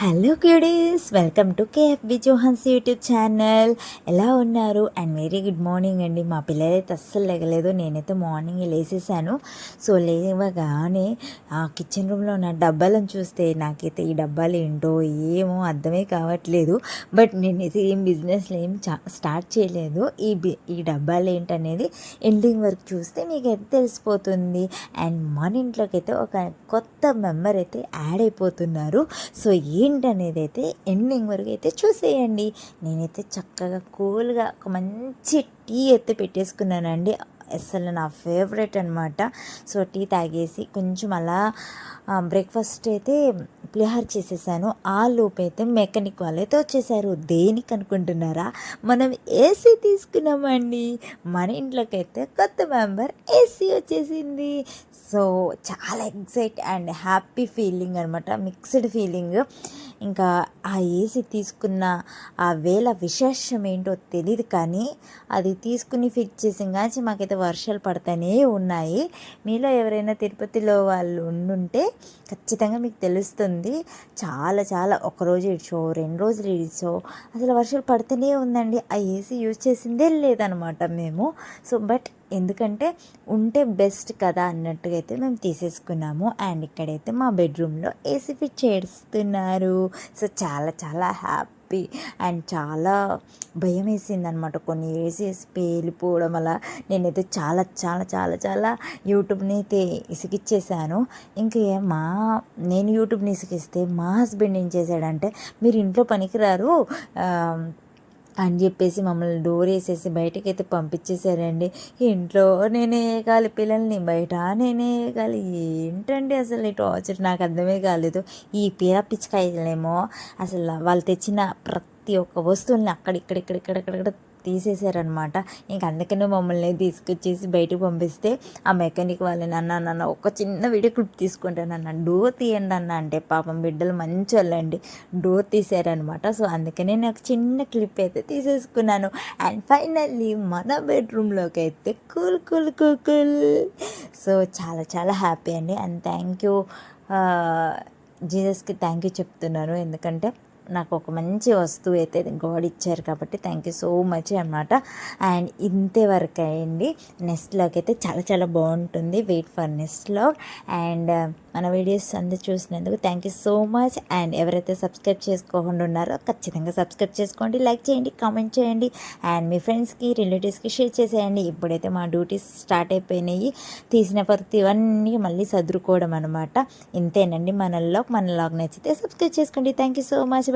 Hello cuties, welcome to KFB Johans YouTube channel. ఎలా ఉన్నారు? And very good morning అండి. మా పిల్లలైతే అస్సలు లేగలేదు. నేనైతే మార్నింగ్ లేసేసాను. సో లేవగానే ఆ కిచెన్ రూమ్లో ఉన్న డబ్బాలను చూస్తే నాకైతే ఈ డబ్బాలు ఏంటో ఏమో అర్థమే కావట్లేదు. బట్ నేనైతే ఏం బిజినెస్లో ఏం స్టార్ట్ చేయలేదు. ఈ డబ్బాలు ఏంటనేది ఎండింగ్ వరకు చూస్తే మీకైతే తెలిసిపోతుంది. అండ్ మన ఇంట్లోకి అయితే ఒక కొత్త మెంబర్ అయితే యాడ్ అయిపోతున్నారు. సో ఏంటనేది అయితే ఎండింగ్ వరకు అయితే చూసేయండి. నేనైతే చక్కగా కూల్గా ఒక మంచి టీ అయితే పెట్టేసుకున్నానండి. అసలు నా ఫేవరెట్ అనమాట. సో టీ తాగేసి కొంచెం అలా బ్రేక్ఫాస్ట్ అయితే పులిహోర చేసేసాను. ఆ లోపు అయితే మెకానిక్ వాళ్ళైతే వచ్చేసారు. దేనికి అనుకుంటున్నారా? మనం ఏసీ తీసుకున్నామండి. మన ఇంట్లోకి అయితే కొత్త మెంబర్ ఏసీ వచ్చేసింది. సో చాలా ఎక్సైట్ అండ్ హ్యాపీ ఫీలింగ్ అనమాట, మిక్స్డ్ ఫీలింగ్. ఇంకా ఆ ఏసీ తీసుకున్న ఆ వేళ విశేషం ఏంటో తెలియదు, కానీ అది తీసుకుని ఫిక్స్ చేసిన కానీ మాకైతే వర్షాలు పడుతూనే ఉన్నాయి. మీలో ఎవరైనా తిరుపతిలో వాళ్ళు ఉండుంటే ఖచ్చితంగా మీకు తెలుస్తుంది. చాలా చాలా ఒకరోజు ఇడ్చో 2 రోజులు ఇడ్చో అసలు వర్షాలు పడుతూనే ఉందండి. ఆ ఏసీ యూజ్ చేసిందే లేదనమాట మేము. సో బట్ ఎందుకంటే ఉంటే బెస్ట్ కదా అన్నట్టుగా అయితే మేము తీసేసుకున్నాము. అండ్ ఇక్కడైతే మా బెడ్రూమ్లో ఏసీ ఫిట్ చేస్తున్నారు. సో చాలా చాలా హ్యాపీ అండ్ చాలా భయం వేసింది అనమాట. కొన్ని ఏసీస్ పేలిపోవడం అలా నేనైతే చాలా చాలా చాలా చాలా యూట్యూబ్ని అయితే ఇసిగిచ్చేసాను. ఇంకే నేను యూట్యూబ్ని ఇసిగిస్తే మా హస్బెండ్ ఏం చేశాడంటే, మీరు ఇంట్లో పనికిరారు అని చెప్పేసి మమ్మల్ని డోర్ వేసేసి బయటకి అయితే పంపించేశారండి. ఇంట్లో నేనే వేయగాలి పిల్లల్ని, బయట నేనే వేయగాలి. ఏంటండి అసలు ఈ టార్చర్? నాకు అర్థమే కాలేదు. ఈ పీర పిచ్చికాయలేమో అసలు వాళ్ళు తెచ్చిన ప్రతి ఒక్క వస్తువుల్ని అక్కడిక్కడిక్కడిక్కడక్కడ తీసేశారనమాట. ఇంక అందుకనే మమ్మల్ని తీసుకొచ్చేసి బయటకు పంపిస్తే ఆ మెకానిక్ వాళ్ళని అన్న ఒక చిన్న వీడియో క్లిప్ తీసుకుంటానన్న, డోర్ తీయండి అన్న అంటే పాపం బిడ్డలు మంచి వాళ్ళండి, డోర్ తీసారనమాట. సో అందుకనే నాకు చిన్న క్లిప్ అయితే తీసేసుకున్నాను. అండ్ ఫైనల్లీ మన బెడ్రూమ్లోకి అయితే cool cool cool cool. So చాలా చాలా హ్యాపీ అండి. అండ్ థ్యాంక్ యూ జీసస్కి థ్యాంక్ యూ చెప్తున్నాను. ఎందుకంటే నాకు ఒక మంచి వస్తువు అయితే గాడ్ ఇచ్చారు కాబట్టి థ్యాంక్ యూ సో మచ్ అనమాట. అండ్ ఇంతవరకు అయ్యండి. నెక్స్ట్లోకి అయితే చాలా చాలా బాగుంటుంది. వెయిట్ ఫర్ నెక్స్ట్లో. అండ్ మన వీడియోస్ అందరూ చూసినందుకు thank you so much. And ఎవరైతే సబ్స్క్రైబ్ చేసుకోకుండా ఉన్నారో ఖచ్చితంగా సబ్స్క్రైబ్ చేసుకోండి, లైక్ చేయండి, కామెంట్ చేయండి. అండ్ మీ ఫ్రెండ్స్కి రిలేటివ్స్కి షేర్ చేసేయండి. ఇప్పుడైతే మా డ్యూటీస్ స్టార్ట్ అయిపోయినాయి. తీసిన ప్రతివన్నీ మళ్ళీ సదురుకోవడం అనమాట. ఇంతేనండి మన లాగ్ నచ్చితే సబ్స్క్రైబ్ చేసుకోండి. Thank you so much.